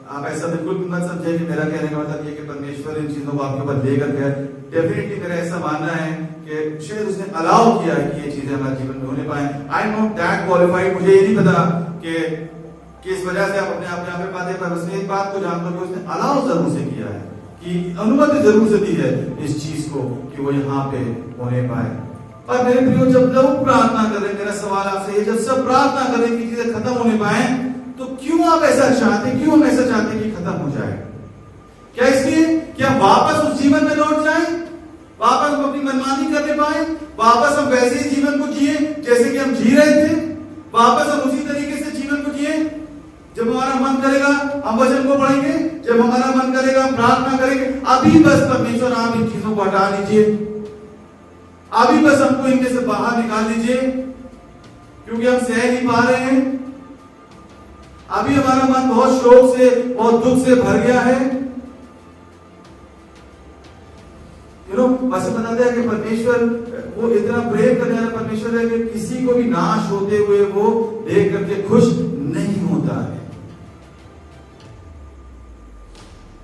B: आप ऐसा बिल्कुल भी मत समझे कि मेरा कहने का मतलब ये कि परमेश्वर इन चीजों को आपके ऊपर लेकर गया। डेफिनेटली मेरा ऐसा मानना है कि शायद उसने अलाउ किया है कि ये चीजें हमारे जीवन में होने पाए। I am not that qualified, मुझे ये नहीं पता कि इस वजह से आप अपने आप में पाते, पर उसने एक बात को जानता हूं कि उसने अलाउ जरूर से किया है, कि अनुमति जरूर से दी है इस चीज को कि वो यहाँ पे होने पाए। और मेरे प्रियो, जब लोग प्रार्थना कर रहे हैं, मेरा सवाल आपसे ये, जब सब प्रार्थना कर रहे हैं कि चीजें खत्म होने पाए, तो क्यों आप ऐसा चाहते हैं? क्यों हम ऐसा चाहते हैं कि खत्म हो जाए? क्या इसलिए कि हम वापस उस जीवन में लौट जाएं, वापस हम अपनी मनमानी करने पाए, वापस हम वैसे ही जीवन को जिए जैसे कि हम जी रहे थे, वापस हम उसी तरीके से जीवन को जिए? जब हमारा मन करेगा हम वचन को पढ़ेंगे, जब हमारा मन करेगा हम प्रार्थना करेंगे। अभी बस परमेश्वर आप इन चीजों को हटा लीजिए, अभी बस हमको इनमें से बाहर निकाल लीजिए, क्योंकि हम सह नहीं पा रहे हैं। अभी हमारा मन बहुत शोक से, बहुत दुख से भर गया है। बस बताते हैं कि परमेश्वर वो इतना प्रेम करने वाला परमेश्वर है कि किसी को भी नाश होते हुए वो देख करके खुश नहीं होता है।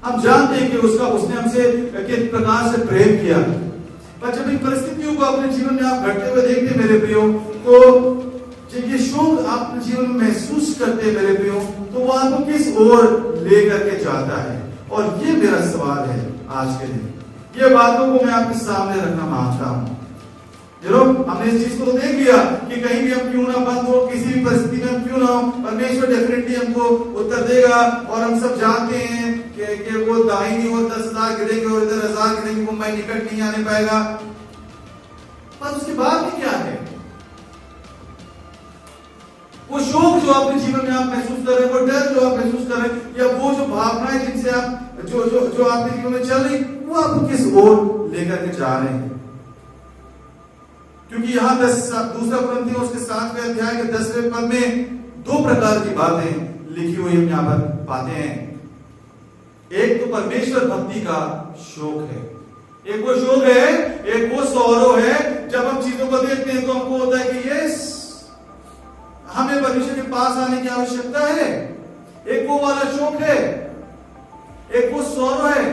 B: हम जानते हैं कि उसने हमसे किस प्रकार से प्रेम किया, पर जब इन परिस्थितियों को अपने जीवन में आप घटते हुए देखते मेरे प्रियो, तो जब ये शोक आप अपने जीवन में महसूस करते हैं मेरे प्रियो, तो वो आपको किस ओर लेकर के जाता है? और ये मेरा सवाल है आज के दिन, ये बातों को मैं आपके सामने रखना मांगता हूं। हमने इस चीज को तो देख लिया कि कहीं भी हम क्यों ना बंद हो, किसी भी परिस्थिति में हम क्यों ना हो, परमेश्वर डेफिनेटली हमको उत्तर देगा। और हम सब जानते हैं कि वो दाहिनी ओर 10,000 गिरेंगे और इधर 1,000 गिरेंगे, वो मैं निकट नहीं आने पाएगा। पर उसके बाद में क्या है? वो शोक जो अपने जीवन में आप महसूस कर रहे हैं, वो डर जो आप महसूस कर रहे हैं, या वो जो भावनाएं जिनसे आप जो आपके जीवन में चल रही, वो आपको किस ओर लेकर के जा रहे हैं? क्योंकि यहाँ 2 कुरिन्थियों उसके 7वें अध्याय के 10वें पद में 2 प्रकार की बातें लिखी हुई हम यहाँ पर पाते हैं। एक तो परमेश्वर भक्ति का शोक है, एक वो शोक है, एक वो सौरव है। जब हम चीजों को देखते हैं तो हमको होता है कि यस, हमें परमेश्वर के पास आने की आवश्यकता है। एक वो वाला शोक है, एक वो सौरव है।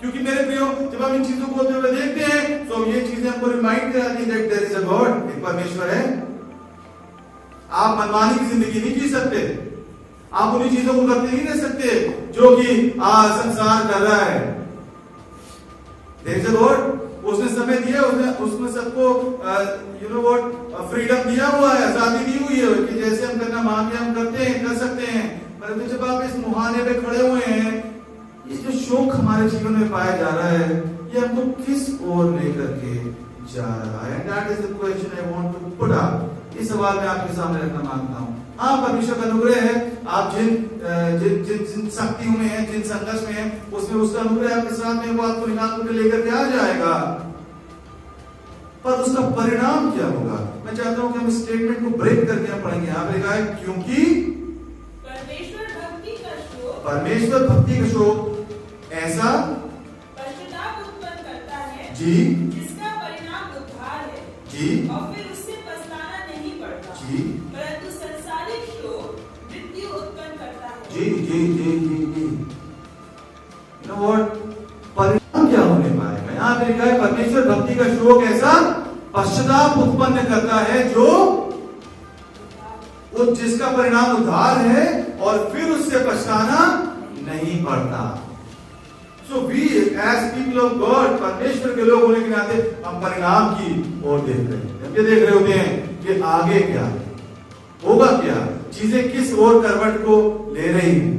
B: क्योंकि मेरे प्रियो, जब हम इन चीजों को होते हुए देखते हैं तो ये चीजें हमको रिमाइंड कराती हैं that there is a God, एक परमेश्वर है। आप मनमानी की जिंदगी नहीं जी सकते, आप उन्हीं चीजों को करते नहीं रह सकते जो कि संसार कर रहा है। देयर इज अ गॉड, उसने समय दिया, उसने सबको फ्रीडम दिया हुआ है, आजादी दी हुई है कि जैसे हम करना मांगे हम करते हैं, कर सकते हैं। परंतु जब आप इस मुहाने पे खड़े हुए हैं, ये जो शोक हमारे जीवन में पाया जा रहा है, ये हमको किस ओर लेकर के जा रहा है? That is the question I want to put up. इस सवाल में आपके सामने रखना मांगता हूं। हाँ, परमेश्वर का अनुग्रह है, आप जिन शक्तियों में हैं, जिन संघर्ष में हैं, उसमें उसका अनुग्रह आपके साथ में, वो आपको निकाल कर लेकर के आ जाएगा। पर उसका परिणाम क्या होगा? मैं चाहता हूं कि हम इस स्टेटमेंट को ब्रेक करके हम पढ़ेंगे। यहाँ पे लिखा है क्योंकि परमेश्वर भक्ति का शोक ऐसा जी
C: जिसका परिणाम उद्धार है
B: जी
C: और फिर उससे पछताना नहीं पड़ता,
B: जी
C: परंतु संसारिक शोक मृत्यु उत्पन्न करता है।
B: जी जी जी जी जी You know what? परिणाम क्या होने पाएगा? यहाँ पे लिखा है परमेश्वर भक्ति का शोक ऐसा पश्चाताप उत्पन्न करता है जो जिसका परिणाम उद्धार है और फिर उससे पछताना नहीं पड़ता। So we as people of God, परमेश्वर के लोग होने के नाते हम परिणाम की ओर देख रहे हैं। हम ये देख रहे होते हैं कि आगे क्या है, होगा क्या, चीजें किस ओर करवट को ले रही हैं।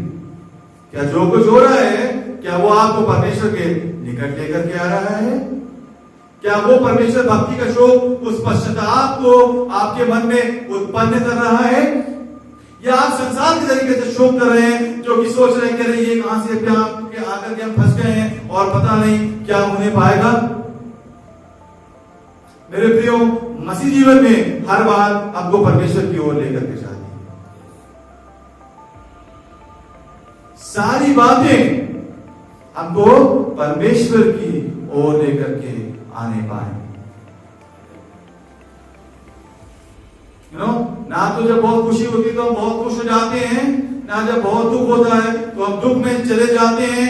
B: क्या जो कुछ हो रहा है, क्या वो आपको परमेश्वर के निकट लेकर के आ रहा है? क्या वो परमेश्वर भक्ति का शोक उस पश्चाताप को आपके मन में उत्पन्न कर रहा है, या आप संसार के तरीके से शोक कर रहे हैं, जो कि सोच रहे हैं कि ये कहां से आकर के हम फंस गए हैं और पता नहीं क्या होने पाएगा। मेरे प्रियो, मसीह जीवन में हर बार हमको परमेश्वर की ओर लेकर के जाती है। सारी बातें हमको परमेश्वर की ओर लेकर के आने पाए। ना तो जब बहुत खुशी होती है तो हम बहुत खुश हो जाते हैं, ना जब बहुत दुख होता है तो हम दुख में चले जाते हैं।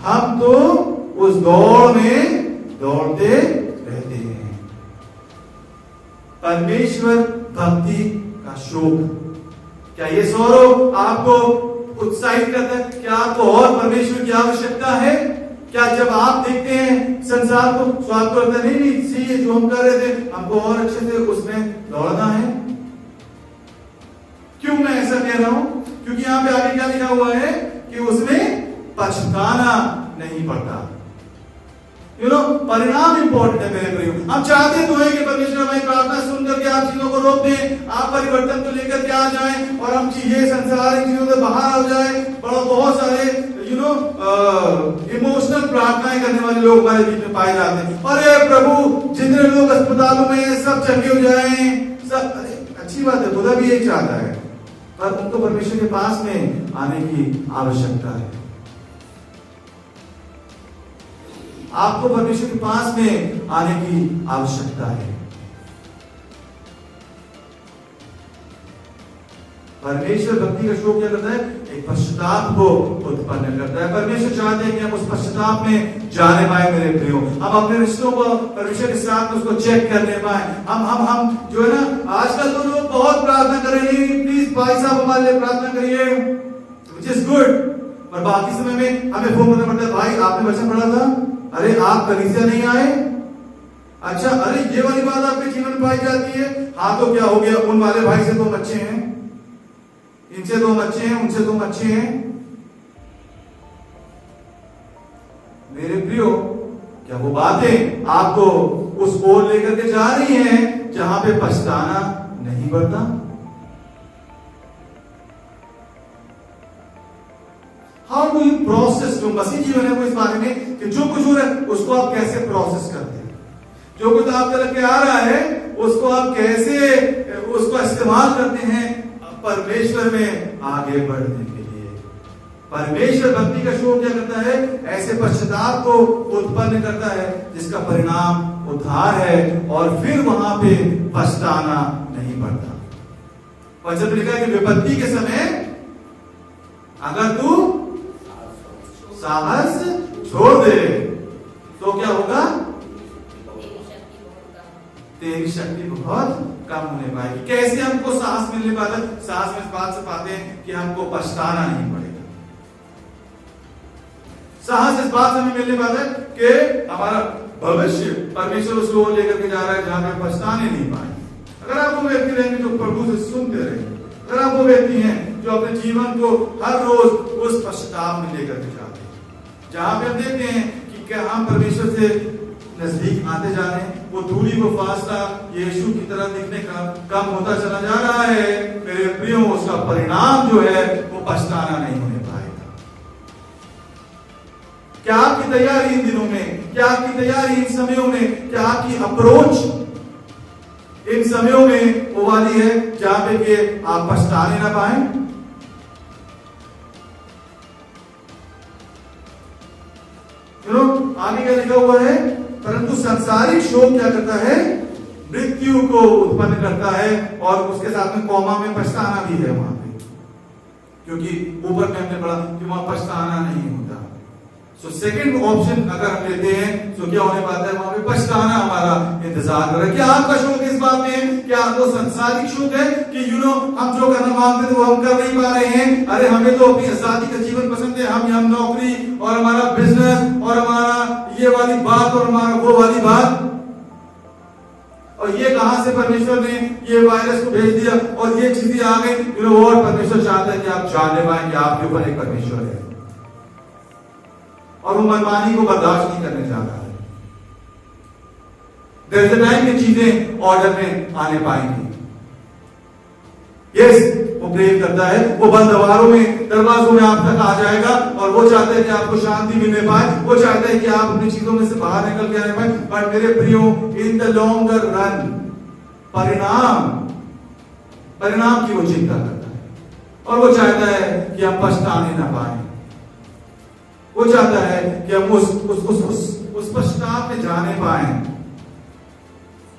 B: हम तो उस दौड़ में दौड़ते रहते हैं। परमेश्वर भक्ति का शोक, क्या ये सौरभ आपको उत्साहित करता है? क्या आपको और परमेश्वर की आवश्यकता है? क्या जब आप देखते हैं संसार को, तो आपको लगता है नहीं सी जो हम कर रहे थे हमको और अच्छे से उसमें दौड़ना है? क्यों मैं ऐसा कह रहा हूं? क्योंकि यहां पे आगे क्या लिखा हुआ है कि उसमें पछताना नहीं पड़ता। परिणाम इंपॉर्टेंट है मेरे प्रियो। हम चाहते तो हैं कि परमेश्वर हमारी प्रार्थना सुनकर के आप चीजों को रोक दें, आप परिवर्तन को लेकर के आ जाएं और हम ये संसारिक चीजों से बाहर आ जाए। बहुत सारे इमोशनल प्रार्थनाएं करने वाले लोग हमारे बीच में पाए जाते हैं। अरे प्रभु, जितने लोग अस्पतालों में सब चंगे हो जाएं, सब। अरे अच्छी बात है, खुदा भी यही चाहता है, पर उनको परमेश्वर के पास में आने की आवश्यकता है। आपको परमेश्वर के पास में आने की आवश्यकता है। परमेश्वर भक्ति का शोक क्या करता है? एक पश्चाताप को उत्पन्न करता है। परमेश्वर चाहते हैं कि हम उस पश्चाताप में जाने पाए मेरे प्रियो। हम अपने रिश्तों को परमेश्वर के साथ उसको चेक करने पाए। हम जो है ना, आजकल तो लोग बहुत प्रार्थना कर रहे हैं, प्लीज भाई साहब हमारे लिए प्रार्थना करिए, विच इज गुड, पर बाकी समय में हमें फोन करना पड़ता है, भाई आपने वचन पढ़ा था, अरे आप कलीसिया नहीं आए, अच्छा, अरे ये वाली बात आपके जीवन में पाई जाती है। हाँ तो क्या हो गया, उन वाले भाई से तो हम अच्छे हैं, इनसे तो हम अच्छे हैं, उनसे तो हम अच्छे हैं। मेरे प्रियो, क्या वो बातें आपको उस ओर लेकर के जा रही हैं जहां पे पछताना नहीं पड़ता? How do you process? जो मसीह जीवन है वो इस बारे में कि जो कुछ हो रहा है उसको आप कैसे प्रोसेस करते हैं, जो कुछ आप तरफ के आ रहा है उसको आप कैसे उसको इस्तेमाल करते हैं परमेश्वर में आगे बढ़ने के लिए। परमेश्वर भक्ति का शोक क्या करता है? ऐसे पश्चाताप को उत्पन्न करता है जिसका परिणाम उद्धार है और फिर वहां पे पछताना नहीं पड़ता। वचन में लिखा है कि विपत्ति के समय अगर तू साहस छोड़ दे तो क्या होगा? तेरी शक्ति बहुत कम होने पाएगी। कैसे हमको साहस मिलने पाता है? साहस में इस बात से पाते हैं कि हमको पछताना नहीं पड़ेगा। साहस इस बात से हमें मिलने पाता है कि हमारा भविष्य परमेश्वर उसको लेकर के जा रहा है जहां पे पछताने नहीं पाए। अगर आप वो व्यक्ति रहेंगे जो प्रभु से सुनते रहे, अगर आप वो व्यक्ति हैं जो अपने जीवन को हर रोज उस पश्चाताप में लेकर के जाते हैं, जहां पे हम देखते हैं कि क्या हम परमेश्वर से नजदीक आते जा रहे हैं, वो दूरी को फासला यीशु की तरह दिखने का कम होता चला जा रहा है, मेरे प्रियो, उसका परिणाम जो है वो पछताना नहीं होने पाएगा। क्या आपकी तैयारी इन दिनों में, क्या आपकी तैयारी इन समयों में, क्या आपकी अप्रोच इन समयों में वो वाली है जहां पे कि आप पछताने ना पाए? आगे क्या लिखा हुआ है? परंतु सांसारिक शोक क्या करता है? मृत्यु को उत्पन्न करता है, और उसके साथ में कौमा में पछताना भी है वहां पे, क्योंकि ऊपर में हमने पढ़ा कि वहां पछताना नहीं होता। सो सेकंड ऑप्शन अगर हम लेते हैं तो क्या होने पाता है? वहां पे पछताना हमारा इंतजार कर रहा है। क्या आपका शौक इस बात में है? क्या आपको सांसारिक शौक है कि हम जो करना मांगते थे वो हम कर नहीं पा रहे हैं? अरे हमें तो अपनी आजादी का जीवन पसंद है, हम नौकरी और हमारा बिजनेस और हमारा ये वाली बात और हमारा वो वाली बात, और ये कहां से परमेश्वर ने ये वायरस को भेज दिया और ये चीजें आ गई। और परमेश्वर चाहता है कि आप जानने पाए कि आपके ऊपर एक परमेश्वर है, और वो मनमानी को बर्दाश्त नहीं करने जा रहा है। देयर इज अ टाइम कि चीजें ऑर्डर में आने पाएंगी। यस, वो प्रेम करता है, वो बंद दरवाजों में आप तक आ जाएगा, और वो चाहता है कि आपको शांति मिलने पाए, वो चाहता है कि आप अपनी चीजों में से बाहर निकल के आने पाए। बट मेरे प्रियो, इन द लॉन्गर रन परिणाम की वो चिंता करता है, और वो चाहता है कि हम पछताने ना पाए। वो चाहता है कि हम उस पश्चाताप में जाने पाए।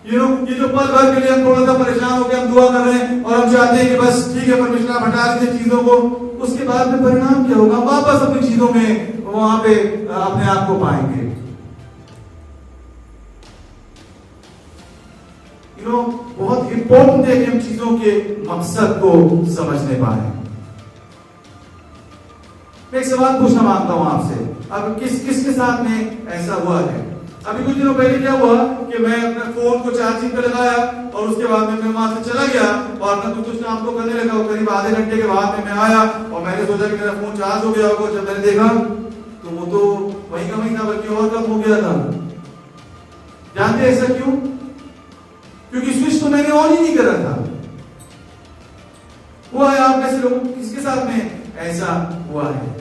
B: ये जो पल भर के लिए हम थोड़ा सा परेशान होकर हम दुआ कर रहे हैं, और हम चाहते हैं कि बस ठीक है परमेश्वर आप हटा दीजिए चीजों को, उसके बाद में परिणाम क्या होगा? वापस अपनी चीजों में वहां पे अपने आप को पाएंगे। बहुत इंपॉर्टेंट है कि हम चीजों के मकसद को समझने पाए। मैं एक सवाल पूछना मांगता हूं आपसे, अब किसके साथ में ऐसा हुआ है? अभी कुछ दिनों पहले क्या हुआ कि मैं अपने फोन को चार्जिंग पे लगाया, और उसके बाद में मैं वहां से चला गया और मैं कुछ काम को करने लगा। करीब आधे घंटे के बाद में मैं आया और मैंने सोचा कि मेरा फोन चार्ज हो गया होगा। जब मैंने देखा तो वो तो वही का वही था, बल्कि और कम हो गया था। जानते हैं ऐसा क्यों? क्योंकि स्विच तो मैंने ऑन ही नहीं करा था। हुआ है आप में से लोगों किसके साथ में ऐसा हुआ है?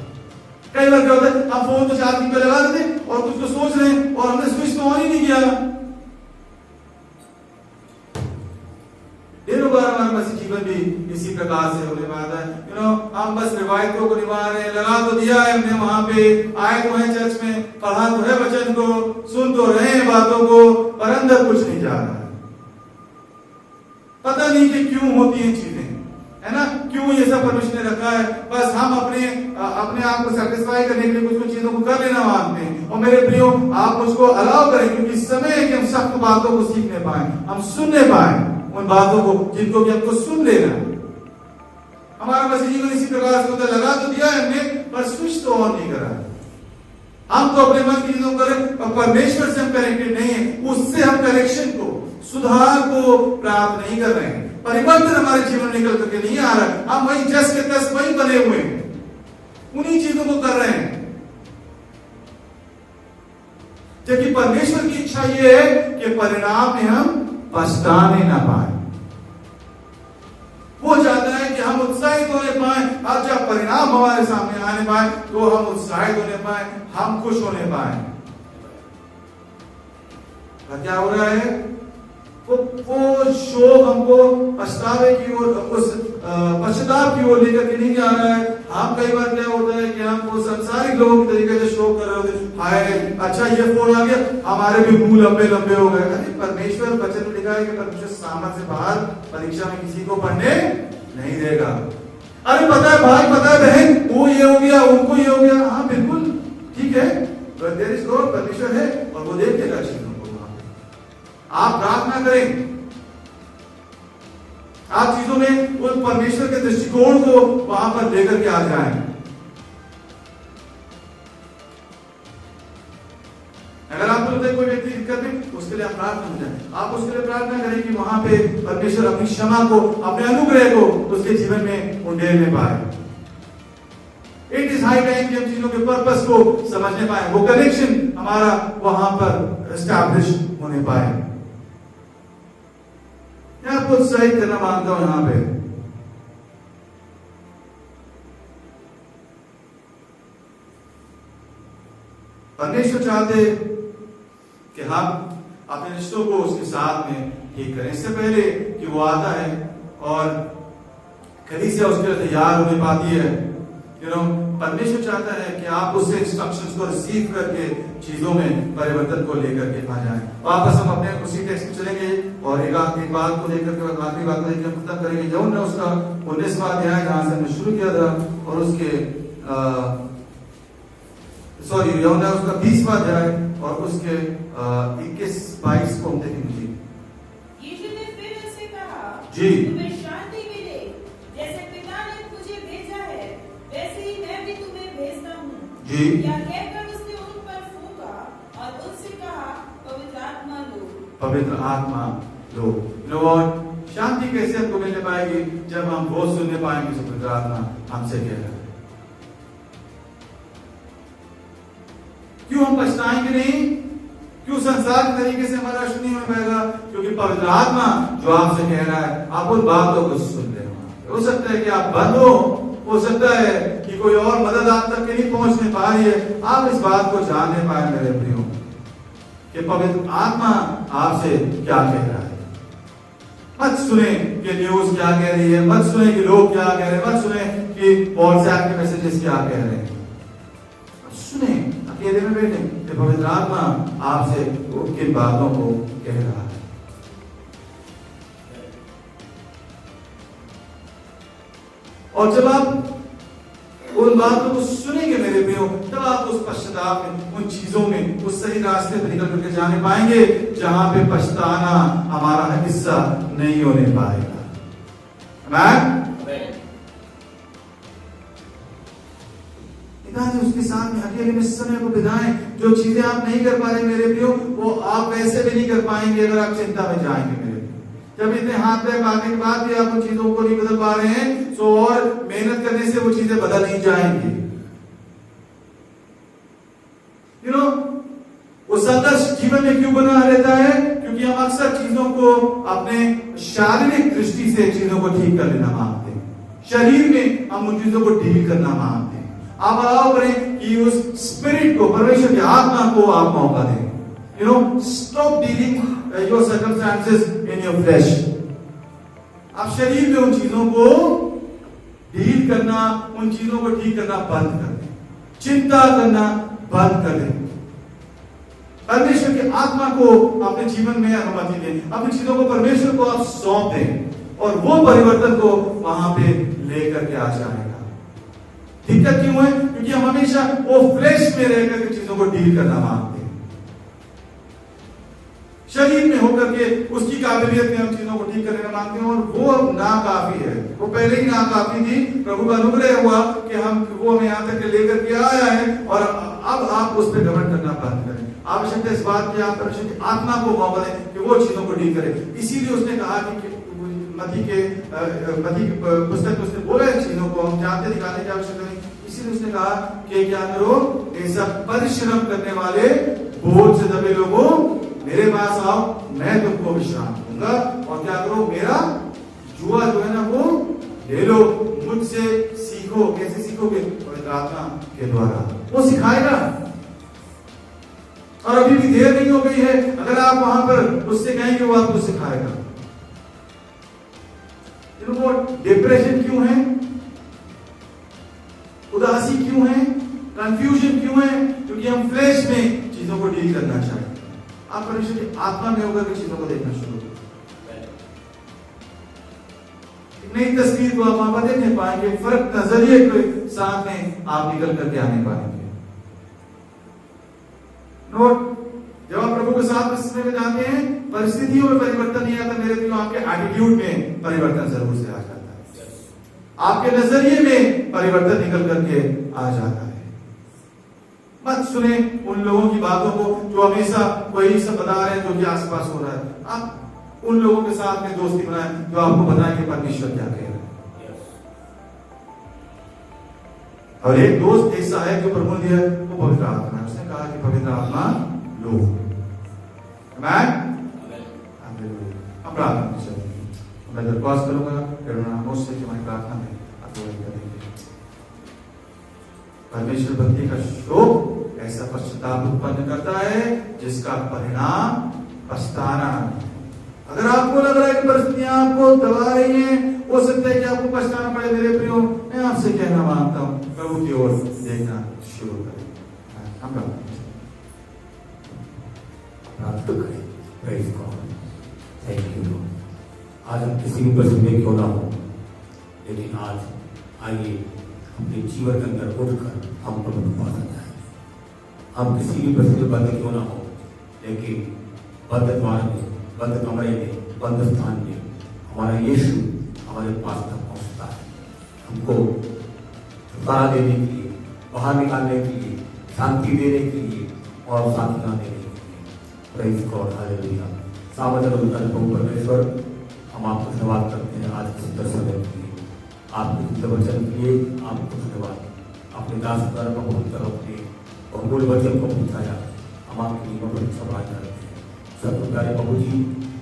B: कई बार क्या होता है, हम फोन तो चार्जिंग पे लगा देते और कुछ तो सोच रहे हैं और हमने स्विच तो ऑन ही नहीं किया। ढेरों बार हमारा मसीह जीवन भी इसी प्रकार से होने वाला है। हम बस रिवायतों को निभा रहे हैं, लगा तो दिया है हमने, वहां पे आए तो है चर्च में, पढ़ा तो है वचन को, सुन तो रहे हैं बातों को, पर अंदर कुछ नहीं जा रहा है। पता नहीं कि क्यों होती है चीजें, है ना? क्यों ये सब परमेश्वर ने रखा है? बस हम अपने आप को सेटिस्फाई करने के लिए कुछ चीजों को कर लेना मांगते हैं। और मेरे प्रियो, आप मुझको अलाउ करें, क्योंकि समय है कि हम सख्त बातों को सीखने पाए, हम सुनने पाए उन बातों को जिनको कि हमको सुन लेना। हमारा मसीह जीवन इसी प्रकार से होता, लगा तो दिया है हमने, पर स्विच तो ऑन नहीं करा। हम तो अपने मन की चीजों करें, और परमेश्वर से हम कनेक्टेड नहीं है, उससे हम कनेक्शन को, सुधार को प्राप्त नहीं कर रहे हैं। परिवर्तन हमारे जीवन में निकल करके नहीं आ रहा है। हम वही जस के तस वही बने हुए हैं, उन्हीं चीजों को कर रहे हैं। जबकि परमेश्वर की इच्छा यह है कि परिणाम में हम पछताने ना पाए। वो चाहता है कि हम उत्साहित होने पाए, अब जब परिणाम हमारे सामने आने पाए तो हम उत्साहित होने पाए, हम खुश होने पाए। क्या हो रहा है? वो शोक हमको पछतावे की ओर, उस पश्चाताप की ओर लेकर के नहीं जा रहा है। हम कई बार क्या होता है कि हम वो संसारिक लोगों के तरीके से शोक कर रहे होते, हाय अच्छा ये फोन आ गया, हमारे भी मुंह लंबे लंबे हो गए। अरे परमेश्वर वचन में लिखा है कि परमेश्वर सामर्थ से बाहर परीक्षा में किसी को पढ़ने नहीं देगा। अरे पता है भाई, पता है बहन, वो ये हो गया, उनको ये हो गया। हाँ बिल्कुल ठीक है, देयर इज गॉड, परमेश्वर है और वो देख लेगा चीजों को। आप प्रार्थना करें, आप चीजों में उस परमेश्वर के दृष्टिकोण को वहां पर लेकर के आ जाएं। अगर आपको लगता है कोई व्यक्ति दिक्कत में, उसके लिए आप प्रार्थना हो जाए, आप उसके लिए प्रार्थना करें कि वहां पे परमेश्वर अपनी क्षमा को, अपने अनुग्रह को उसके जीवन में उंडेलने पाए। इट इज हाई टाइम कि हम चीजों के पर्पस को समझने पाए, वो कनेक्शन हमारा वहां पर एस्टैब्लिश होने पाए। मैं आपको उत्साहित करना मांगता हूं यहां पे। परमेश्वर चाहते कि हम अपने रिश्तों को उसके साथ में ठीक करें। इससे पहले कि वो आता है और कलीसिया उसके लिए तैयार होने पाती है, परमेश्वर चाहता है कि आप उससे इंस्ट्रक्शंस को रिसीव करके चीजों में परिवर्तन को लेकर के आ जाएं। वापस हम अपने उसी टेक्स्ट में चलेंगे और एक बात को लेकर के आखिरी बात को लेकर खत्म करेंगे। यूहन्ना उसका 19वां अध्याय जहां से हमने शुरू किया था और उसके यूहन्ना उसका 20वां अध्याय और उसके 21-22 को हम देखेंगे।
C: यीशु ने फिर उससे कहा,
B: जी।
C: तुम्हें शांति मिले, जैसे पिता ने मुझे भेजा है वैसे ही मैं भी तुम्हें भेजता हूँ।
B: जी।
C: यह कहकर उसने उन पर फूंका और उनसे कहा, पवित्र आत्मा लो।
B: पवित्र आत्मा लो। शांति कैसे हमको मिलने पाएगी? जब हम वो सुनने पाएंगे जो पवित्र आत्मा हमसे कह रहा है। क्यों हम पछताएंगे नहीं? क्यों संसार के तरीके से हमारा नहीं हो पाएगा? क्योंकि पवित्र आत्मा जो आपसे कह रहा है, आप उन बातों को सुन रहे हो सकता है कि आप बंद हो सकता है कि कोई और मदद आप तक के नहीं पहुंचने पा रही है। आप इस बात को जानने पाए मेरे प्रियो कि पवित्र आत्मा आपसे क्या कह रहा है। मत सुने कि न्यूज क्या कह रही है, मत सुने कि लोग क्या कह रहे हैं, मत सुने कि व्हाट्सएप के मैसेजेस क्या कह रहे हैं। सुने अकेले में बैठे कि पवित्र आत्मा आपसे किन बातों को कह रहा है। और जब आप उन बातों को सुनेंगे मेरे प्रियो, तब आप उस पश्चाताप में, उन चीजों में, उस सही रास्ते पर निकल करके जाने पाएंगे जहां पे पछताना हमारा हिस्सा नहीं होने पाएगा। आमीन। पिताजी उसके साथ में अकेले में समय को बिताएं। जो चीजें आप नहीं कर पा रहे मेरे प्रियो, वो आप वैसे भी नहीं कर पाएंगे अगर आप चिंता में जाएंगे मेरे प्रियो। जब इतने हाथ पैर मारने के बाद भी आप उन चीजों को नहीं बदल पा रहे हैं, तो और मेहनत करने से वो चीजें बदल नहीं जाएंगी। वो संघर्ष जीवन में क्यों बना रहता है? क्योंकि हम अक्सर चीजों को अपने शारीरिक दृष्टि से चीजों को ठीक कर लेना मांगते हैं। शरीर में हम उन चीजों को डील करना मांगते हैं। आप अलाउ करें कि उस स्पिरिट को, परमेश्वर की आत्मा को आप मौका दें। Stop dealing your circumstances in your flesh. आप शरीर में उन चीजों को डील करना, उन चीजों को ठीक करना बंद कर दें। चिंता करना बंद कर दें। परमेश्वर की आत्मा को अपने जीवन में अनुमति दें। अपनी चीजों को परमेश्वर को आप सौंप दें और वो परिवर्तन को वहां पे लेकर के आ जाएगा। दिक्कत क्यों है? क्योंकि हम हमेशा वो फ्लेश में रहकर के चीजों को डील करना मांगते हैं। शरीर में होकर के उसकी काबिलियत में हम चीजों को ठीक करने का मांगते हैं और वो अब नाकाफी है। वो पहले ही नाकाफी थी। प्रभु का अनुग्रह हुआ कि हम वो हमें यहाँ तक लेकर के आया है और अब आप उस पर घमंड करना बंद करें। आवश्यकता इस बात की आप परमेश्वर की आत्मा को मौका दें कि वो चीजों को डील करे। इसीलिए उसने कहा कि मती की पुस्तक में उसने बोला इन चीजों को हम जानते दिखाने की आवश्यकता नहीं। इसीलिए उसने कहा कि क्या करो, ऐसा परिश्रम करने वाले बोझ से दबे लोगों मेरे पास आओ, मैं तुमको विश्राम दूंगा। और क्या करो, मेरा जुआ जो है ना वो ले लो, मुझसे सीखो। कैसे सीखोगे? पवित्र आत्मा के द्वारा वो सिखाएगा। और अभी भी देर नहीं हो गई है। अगर आप वहां पर उससे कहेंगे वो आपको सिखाएगा। वो डिप्रेशन क्यों है, उदासी क्यों है, कंफ्यूजन क्यों है? क्योंकि हम फ्लेश में चीजों को डील करना चाहते हैं। आप परमेश्वर की आत्मा में होकर के चीजों को देखना शुरू करें। नई तस्वीर को आप वहां पर देखने पाएंगे। फर्क नजरिए के साथ में आप निकल करके आने पाएंगे। नोट, जब आप प्रभु के साथ में जाते हैं, परिस्थितियों में परिवर्तन नहीं आता मेरे प्रियो, आपके एटीट्यूड में परिवर्तन जरूर से आ जाता है। आपके नजरिए में परिवर्तन निकल करके आ जाता है। मत सुने उन लोगों की बातों को जो हमेशा वही सब बता रहे हैं जो कि आसपास हो रहा है। आप उन लोगों के साथ में दोस्ती बनाएं जो आपको बताएं कि परमेश्वर क्या कह रहा है। और एक दोस्त ऐसा है जो प्रभु ने दिया, वो पवित्र आत्मा है। उसने कहा कि पवित्र आत्मा लो। हम प्रार्थना करेंगे। मैं दरख्वास्त करूंगा करुणामों से कि हमारी प्रार्थना में अगुवाई करेंगे। परमेश्वर भक्ति का शोक ऐसा पश्चाताप उत्पन्न करता है जिसका परिणाम पछताना। अगर आपको लग रहा है कि परिस्थितियां आपको दबा रही हैं, हो सकता है कि आपको पछताना पड़े, मेरे प्रियो मैं आपसे कहना मांगता हूं, प्रभु की ओर देखना शुरू करें। हम
A: प्रार्थना करें। Praise God, thank you Lord. आज हम किसी भी परिस्थिति में क्यों ना हो, लेकिन आज आइए अपने जीवन के अंदर उठकर हम प्रभु के पास आ जाए। हम किसी भी परिस्थिति में बंद क्यों ना हो, लेकिन बंद द्वार में, बंद कमरे में, बंद स्थान में हमारा यीशु हमारे पास तक पहुंचता है। हमको छुटकारा देने के लिए, बाहर निकालने के लिए, शांति देने के लिए और सांत्वना देने के लिए। Praise God, hallelujah. सामर्थ्य प्रभु परमेश्वर, हम आपको धन्यवाद करते हैं आज के सुंदर समय के लिए, आपके सुंदर वचन के लिए आपको धन्यवाद। अपने दास द्वारा प्रभु की तरफ से बहुमूल्य वचन को पहुंचाया, हम आपकी महिमा पर सवाल करते हैं। सब प्यारे प्रभु जी,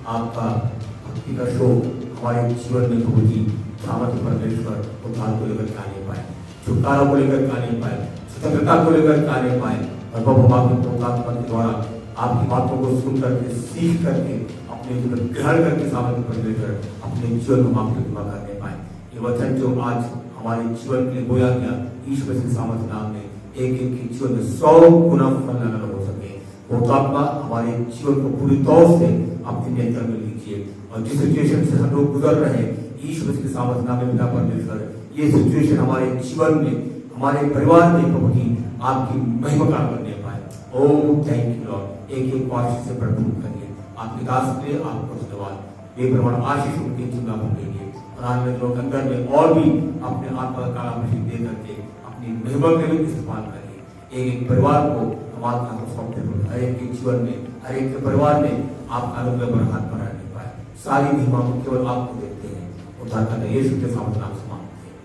A: आपका भक्ति का शोक हमारे जीवन में प्रभु जी सामर्थ्य परमेश्वर उद्धार को लेकर के आने पाए, छुटकारा को लेकर के आने पाए, स्वतंत्रता को लेकर के आने पाए। और प्रभु हम आपके प्रोग्राम के द्वारा आपकी बातों को सुन करके, सीख करके, अपने जीवन ग्रहण करके सामर्थ्य परमेश्वर अपने जीवन को आपके कृपा करने पाए। ये वचन जो आज हमारे जीवन के लिए बोया गया, ईश्वर के सामर्थ्य नाम में एक एक के जीवन में 100 गुना फल लगाना हो सके। वो तो आपका हमारे जीवन को पूरी तौर से अपने नियंत्रण में लीजिए। और जिस सिचुएशन से हम लोग गुजर रहे हैं, ईश्वर के सामर्थ्य नाम में पिता परमेश्वर, ये सिचुएशन हमारे जीवन में, हमारे परिवार में प्रभु जी आपकी महिमा करने पाए। Oh thank you Lord. एक एक आशीष से भरपूर करिए। आपके दास के लिए आपको धन्यवाद। ये प्रमाण आशीष उनके जीवन में देंगे और आने वाले लोग अंदर में और भी अपने आत्मा का अभिषेक दे करके अपनी महिमा के लिए इस्तेमाल करिए। एक एक परिवार को हमारे हाथ सौंपते हुए हर एक के जीवन में, हर एक के परिवार में आपका अनुग्रह पर हाथ बढ़ाने पाए। सारी महिमा को केवल आपको देखते हैं। उद्धार करने यीशु के सामर्थ्य नाम से मांगते हैं,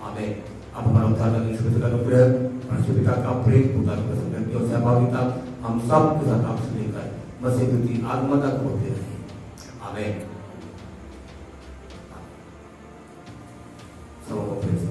A: आमीन। अब हमारा उद्धार करने यीशु का अनुग्रह, परमेश्वर पिता का प्रेम, उद्धार करने और सहभागिता हम सब के साथ आपसे लेकर मसीह की आगमन तक होते रहे, आमीन। सब को प्रेज़